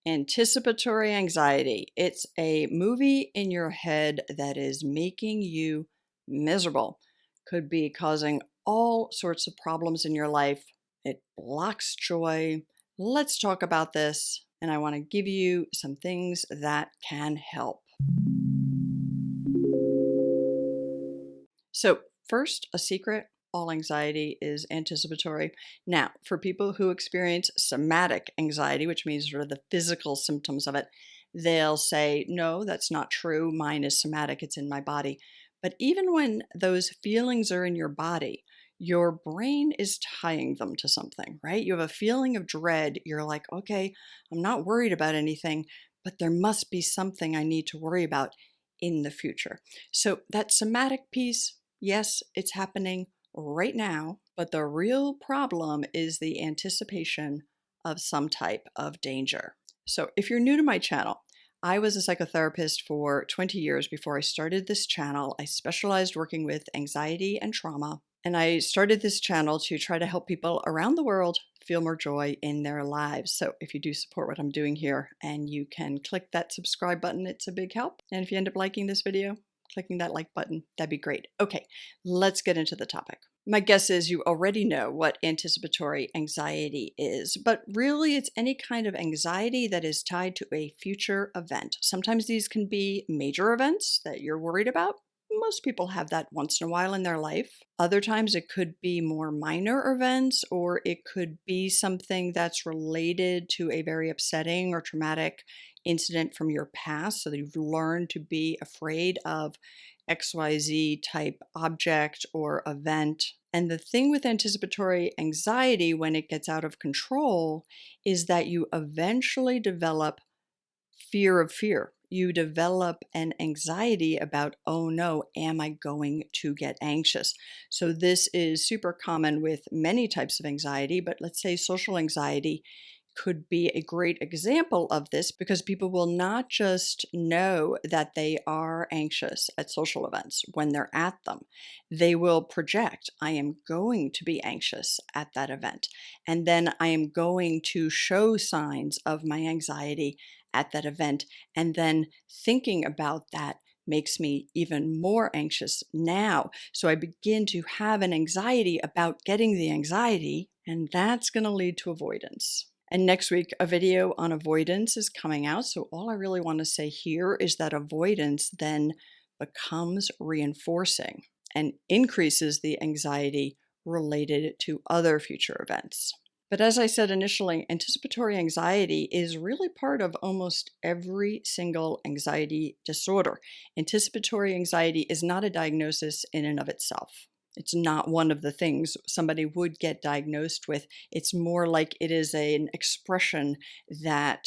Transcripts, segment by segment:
Anticipatory anxiety. It's a movie in your head that is making you miserable. Could be causing all sorts of problems in your life. It blocks joy. Let's talk about this. And I want to give you some things that can help. So, first, a secret: all anxiety is anticipatory. Now, for people who experience somatic anxiety, which means sort of the physical symptoms of it, they'll say, no, that's not true. Mine is somatic, it's in my body. But even when those feelings are in your body, your brain is tying them to something, right? You have a feeling of dread. You're like, okay, I'm not worried about anything, but there must be something I need to worry about in the future. So, that somatic piece, yes, it's happening right now, but the real problem is the anticipation of some type of danger. So, if you're new to my channel, I was a psychotherapist for 20 years before I started this channel. I specialized working with anxiety and trauma, and I started this channel to try to help people around the world feel more joy in their lives. So if you do support what I'm doing here, and you can click that subscribe button, it's a big help. And if you end up liking this video, clicking that like button, that'd be great. Okay, let's get into the topic. My guess is you already know what anticipatory anxiety is, but really it's any kind of anxiety that is tied to a future event. Sometimes these can be major events that you're worried about. Most people have that once in a while in their life. Other times it could be more minor events, or it could be something that's related to a very upsetting or traumatic incident from your past. So that you've learned to be afraid of XYZ type object or event. And the thing with anticipatory anxiety, when it gets out of control, is that you eventually develop fear of fear. You develop an anxiety about, oh no, am I going to get anxious? So, this is super common with many types of anxiety, but let's say social anxiety could be a great example of this, because people will not just know that they are anxious at social events when they're at them. They will project, I am going to be anxious at that event. And then I am going to show signs of my anxiety at that event. And then thinking about that makes me even more anxious now. So I begin to have an anxiety about getting the anxiety, and that's going to lead to avoidance. And next week, a video on avoidance is coming out. So all I really want to say here is that avoidance then becomes reinforcing and increases the anxiety related to other future events. But as I said initially, anticipatory anxiety is really part of almost every single anxiety disorder. Anticipatory anxiety is not a diagnosis in and of itself. It's not one of the things somebody would get diagnosed with. It's more like it is an expression that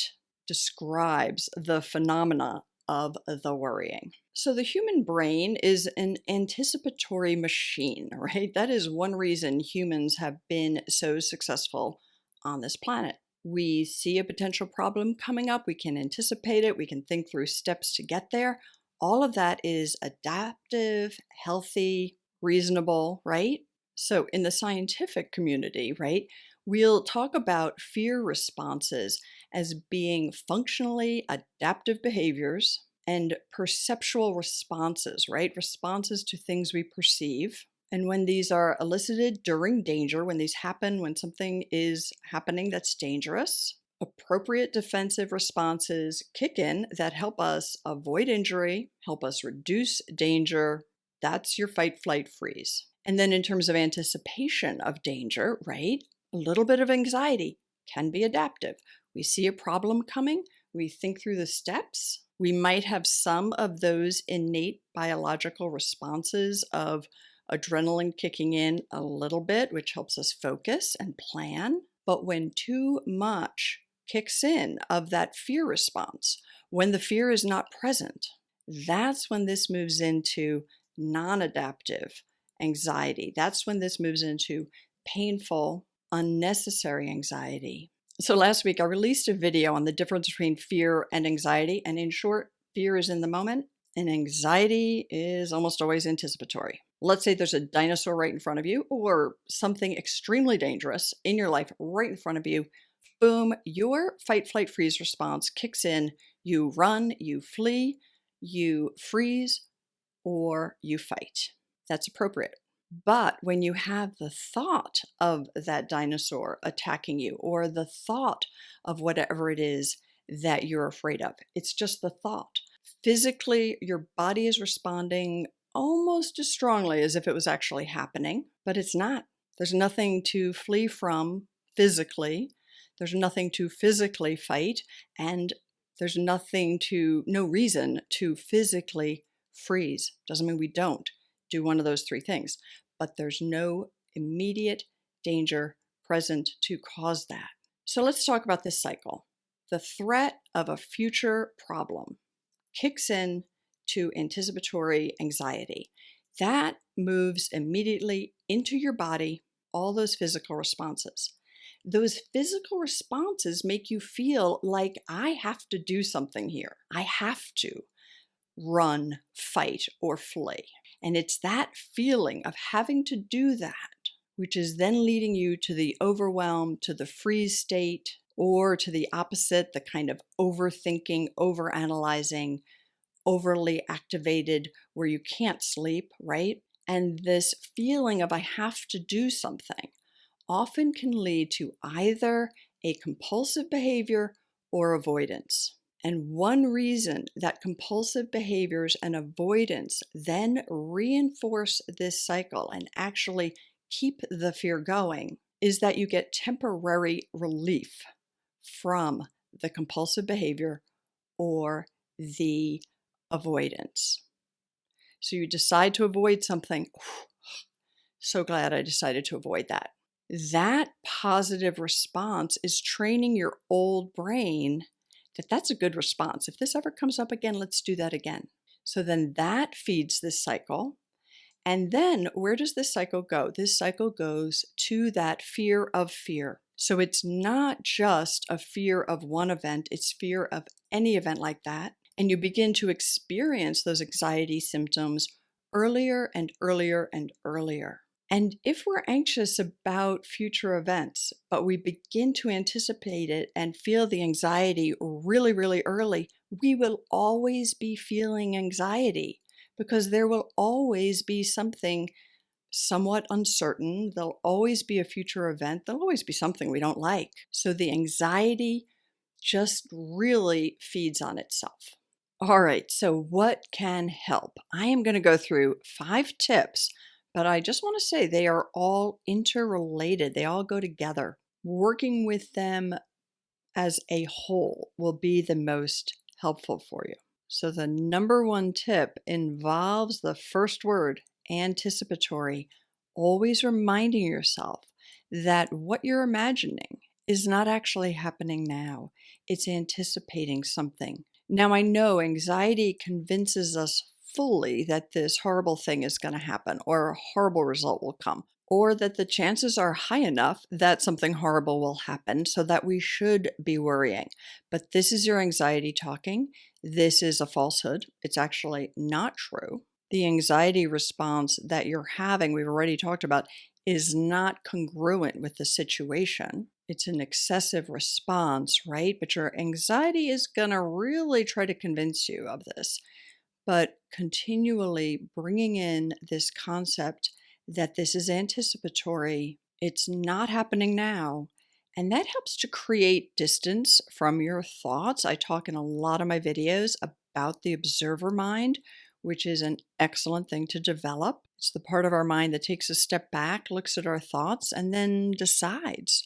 describes the phenomena of the worrying. So the human brain is an anticipatory machine, right? That is one reason humans have been so successful on this planet. We see a potential problem coming up, we can anticipate it, we can think through steps to get there. All of that is adaptive, healthy, reasonable, right? So in the scientific community, right, we'll talk about fear responses as being functionally adaptive behaviors and perceptual responses, right? Responses to things we perceive. And when these are elicited during danger, when these happen, when something is happening that's dangerous, appropriate defensive responses kick in that help us avoid injury, help us reduce danger. That's your fight, flight, freeze. And then in terms of anticipation of danger, right? A little bit of anxiety can be adaptive. We see a problem coming, we think through the steps. We might have some of those innate biological responses of adrenaline kicking in a little bit, which helps us focus and plan. But when too much kicks in of that fear response, when the fear is not present, that's when this moves into non-adaptive anxiety. That's when this moves into painful, unnecessary anxiety. So last week I released a video on the difference between fear and anxiety. And in short, fear is in the moment and anxiety is almost always anticipatory. Let's say there's a dinosaur right in front of you, or something extremely dangerous in your life right in front of you. boom, your fight, flight, freeze response kicks in. You run, you flee, you freeze, or you fight. That's appropriate. But when you have the thought of that dinosaur attacking you, or the thought of whatever it is that you're afraid of, it's just the thought. Physically, your body is responding almost as strongly as if it was actually happening, but it's not. There's nothing to flee from physically. There's nothing to physically fight, and there's no reason to physically freeze. Doesn't mean we don't do one of those three things, but there's no immediate danger present to cause that. So let's talk about this cycle. The threat of a future problem kicks in to anticipatory anxiety. That moves immediately into your body, all those physical responses. Those physical responses make you feel like I have to do something here. I have to run, fight, or flee. And it's that feeling of having to do that, which is then leading you to the overwhelm, to the freeze state, or to the opposite, the kind of overthinking, overanalyzing, overly activated where you can't sleep, right? And this feeling of I have to do something often can lead to either a compulsive behavior or avoidance. And one reason that compulsive behaviors and avoidance then reinforce this cycle and actually keep the fear going is that you get temporary relief from the compulsive behavior or the avoidance. So you decide to avoid something. So glad I decided to avoid that. That positive response is training your old brain that that's a good response. If this ever comes up again, let's do that again. So then that feeds this cycle. And then where does this cycle go? This cycle goes to that fear of fear. So it's not just a fear of one event, it's fear of any event like that. And you begin to experience those anxiety symptoms earlier and earlier and earlier. And if we're anxious about future events, but we begin to anticipate it and feel the anxiety really, really early, we will always be feeling anxiety because there will always be something somewhat uncertain. There'll always be a future event. There'll always be something we don't like. So the anxiety just really feeds on itself. All right, so what can help? I am going to go through 5 tips, but I just want to say they are all interrelated. They all go together. Working with them as a whole will be the most helpful for you. So the number 1 tip involves the first word, anticipatory. Always reminding yourself that what you're imagining is not actually happening now. It's anticipating something. Now, I know anxiety convinces us fully that this horrible thing is going to happen or a horrible result will come, or that the chances are high enough that something horrible will happen so that we should be worrying. But this is your anxiety talking. This is a falsehood. It's actually not true. The anxiety response that you're having, we've already talked about, is not congruent with the situation. It's an excessive response, right? But your anxiety is going to really try to convince you of this. But continually bringing in this concept that this is anticipatory, it's not happening now. And that helps to create distance from your thoughts. I talk in a lot of my videos about the observer mind, which is an excellent thing to develop. It's the part of our mind that takes a step back, looks at our thoughts, and then decides,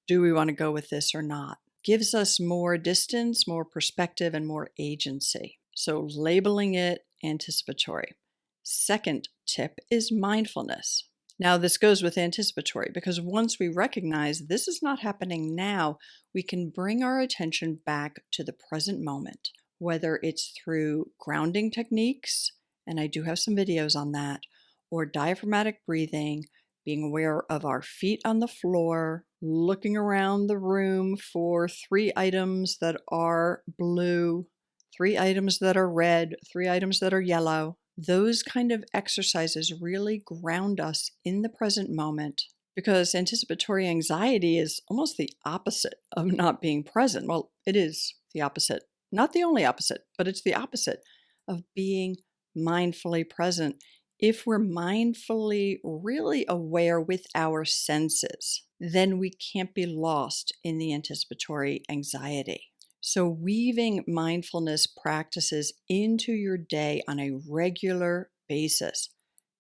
do we want to go with this or not? Gives us more distance, more perspective, and more agency. So labeling it anticipatory. Second tip is mindfulness. Now, this goes with anticipatory because once we recognize this is not happening now, we can bring our attention back to the present moment, whether it's through grounding techniques, and I do have some videos on that, or diaphragmatic breathing, being aware of our feet on the floor, looking around the room for 3 items that are blue, 3 items that are red, 3 items that are yellow. Those kind of exercises really ground us in the present moment because anticipatory anxiety is almost the opposite of not being present. Well, it is the opposite, not the only opposite, but it's the opposite of being mindfully present. If we're mindfully really aware with our senses, then we can't be lost in the anticipatory anxiety. So, weaving mindfulness practices into your day on a regular basis,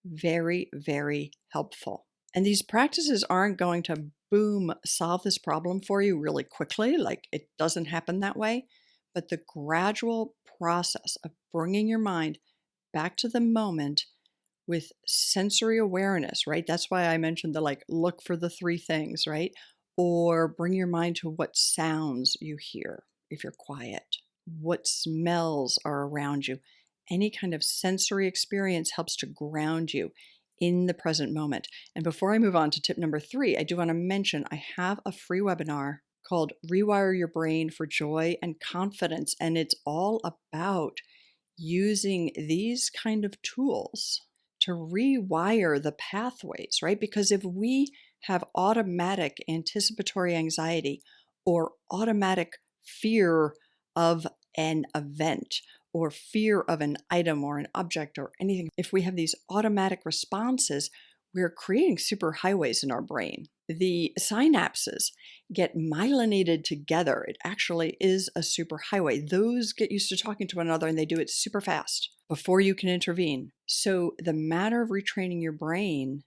very, very helpful. And these practices aren't going to boom solve this problem for you really quickly, like it doesn't happen that way. But the gradual process of bringing your mind back to the moment with sensory awareness, right? That's why I mentioned the like look for the three things, right? Or bring your mind to what sounds you hear if you're quiet, what smells are around you. Any kind of sensory experience helps to ground you in the present moment. And before I move on to tip number 3, I do want to mention I have a free webinar called Rewire Your Brain for Joy and Confidence. And it's all about using these kind of tools to rewire the pathways, right? Because if we have automatic anticipatory anxiety or automatic fear of an event or fear of an item or an object or anything, if we have these automatic responses, we're creating superhighways in our brain. The synapses get myelinated together. It actually is a superhighway. Those get used to talking to one another and they do it super fast before you can intervene. So, the matter of retraining your brain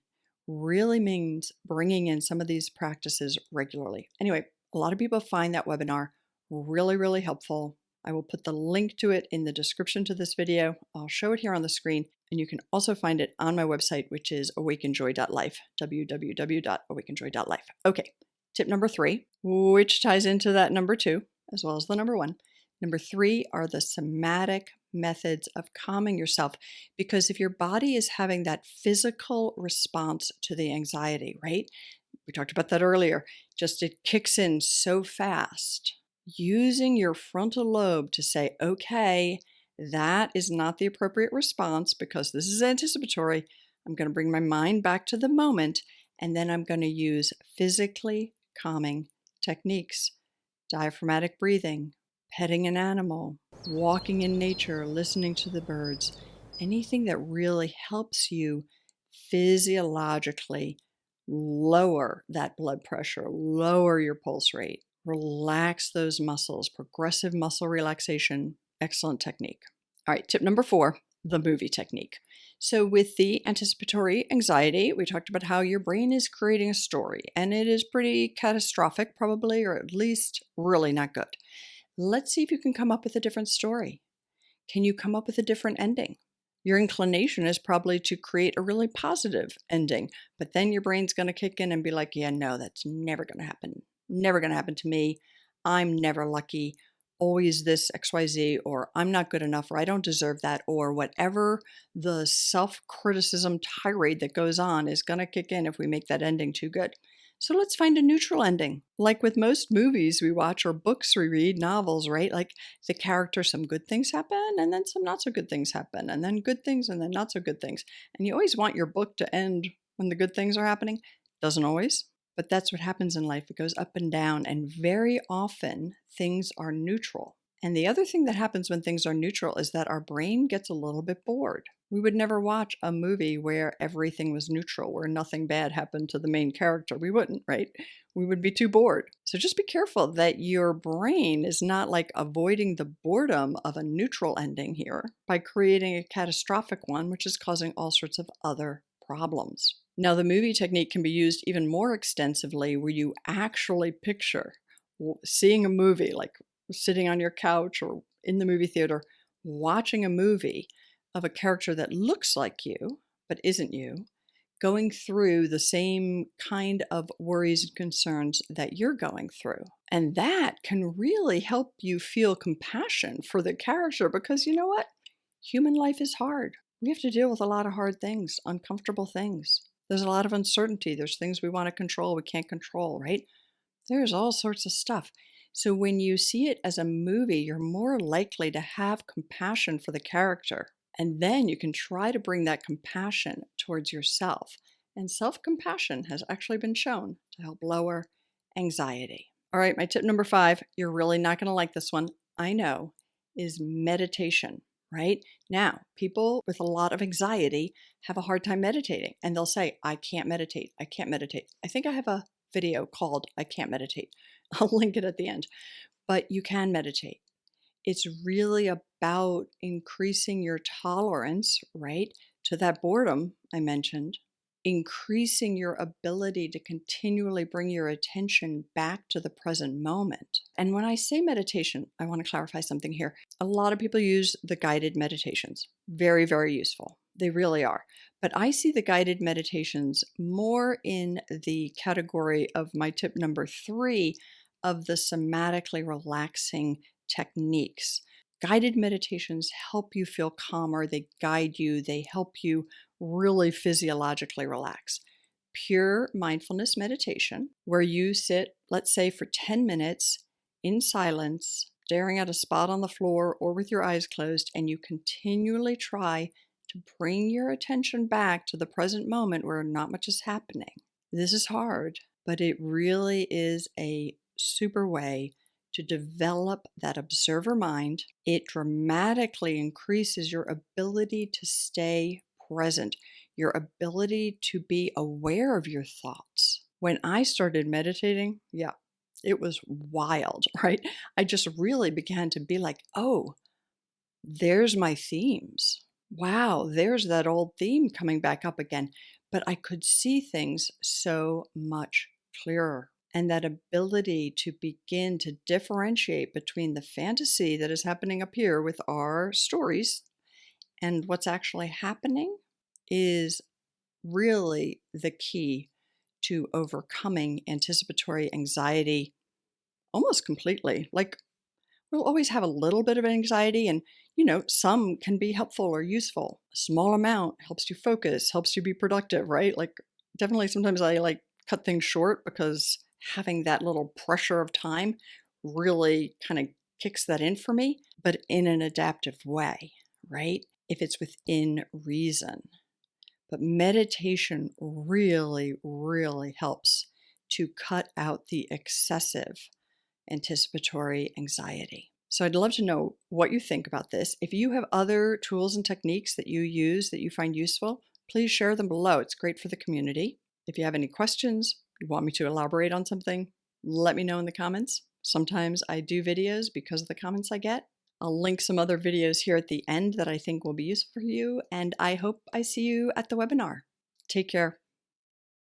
really means bringing in some of these practices regularly. Anyway, a lot of people find that webinar really, really helpful. I will put the link to it in the description to this video. I'll show it here on the screen, and you can also find it on my website, which is awakenjoy.life, www.awakenjoy.life. Okay, tip number 3, which ties into that number 2, as well as the number 1. Number 3 are the somatic methods of calming yourself, because if your body is having that physical response to the anxiety, right? We talked about that earlier. Just it kicks in so fast. Using your frontal lobe to say, okay, that is not the appropriate response because this is anticipatory. I'm going to bring my mind back to the moment, and then I'm going to use physically calming techniques, diaphragmatic breathing, petting an animal, walking in nature, listening to the birds, anything that really helps you physiologically lower that blood pressure, lower your pulse rate, relax those muscles, progressive muscle relaxation, excellent technique. All right, tip number 4, the movie technique. So, with the anticipatory anxiety, we talked about how your brain is creating a story, and it is pretty catastrophic, probably, or at least really not good. Let's see if you can come up with a different story. Can you come up with a different ending? Your inclination is probably to create a really positive ending, but then your brain's going to kick in and be like, yeah, no, that's never going to happen. Never going to happen to me. I'm never lucky. Always this XYZ, or I'm not good enough, or I don't deserve that, or whatever the self criticism tirade that goes on is going to kick in if we make that ending too good. So let's find a neutral ending. Like with most movies we watch or books we read, novels, right? Like the character, some good things happen and then some not so good things happen, and then good things and then not so good things. And you always want your book to end when the good things are happening. Doesn't always, but that's what happens in life. It goes up and down, and very often things are neutral. And the other thing that happens when things are neutral is that our brain gets a little bit bored. We would never watch a movie where everything was neutral, where nothing bad happened to the main character. We wouldn't, right? We would be too bored. So just be careful that your brain is not like avoiding the boredom of a neutral ending here by creating a catastrophic one, which is causing all sorts of other problems. Now, the movie technique can be used even more extensively where you actually picture seeing a movie, like sitting on your couch or in the movie theater, watching a movie of a character that looks like you, but isn't you, going through the same kind of worries and concerns that you're going through. And that can really help you feel compassion for the character because you know what? Human life is hard. We have to deal with a lot of hard things, uncomfortable things. There's a lot of uncertainty. There's things we want to control, we can't control, right? There's all sorts of stuff. So when you see it as a movie, you're more likely to have compassion for the character. And then you can try to bring that compassion towards yourself And self-compassion has actually been shown to help lower anxiety. All right, my tip number 5, you're really not going to like this one, I know, is meditation, right? Now, people with a lot of anxiety have a hard time meditating, and they'll say, I can't meditate. I can't meditate. I think I have a video called I Can't Meditate. I'll link it at the end. But you can meditate. It's really about increasing your tolerance, right, to that boredom I mentioned, increasing your ability to continually bring your attention back to the present moment. And when I say meditation, I want to clarify something here. A lot of people use the guided meditations. Very, very useful. They really are. But I see the guided meditations more in the category of my tip number 3 of the somatically relaxing techniques. Guided meditations help you feel calmer, they guide you, they help you really physiologically relax. Pure mindfulness meditation, where you sit, let's say, for 10 minutes in silence, staring at a spot on the floor or with your eyes closed, and you continually try to bring your attention back to the present moment where not much is happening. This is hard, but it really is a super way to develop that observer mind. It dramatically increases your ability to stay present, your ability to be aware of your thoughts. When I started meditating, yeah, it was wild, right? I just really began to be like, oh, there's my themes. Wow, there's that old theme coming back up again. But I could see things so much clearer. And that ability to begin to differentiate between the fantasy that is happening up here with our stories and what's actually happening is really the key to overcoming anticipatory anxiety almost completely. Like, we'll always have a little bit of anxiety, and some can be helpful or useful. A small amount helps you focus, helps you be productive, right? Like, definitely sometimes I like cut things short because having that little pressure of time really kind of kicks that in for me, but in an adaptive way, right? If it's within reason. But meditation really, really helps to cut out the excessive anticipatory anxiety. So I'd love to know what you think about this. If you have other tools and techniques that you use that you find useful, please share them below. It's great for the community. If you have any questions, you want me to elaborate on something, let me know in the comments. Sometimes I do videos because of the comments I get. I'll link some other videos here at the end that I think will be useful for you, and I hope I see you at the webinar. Take care.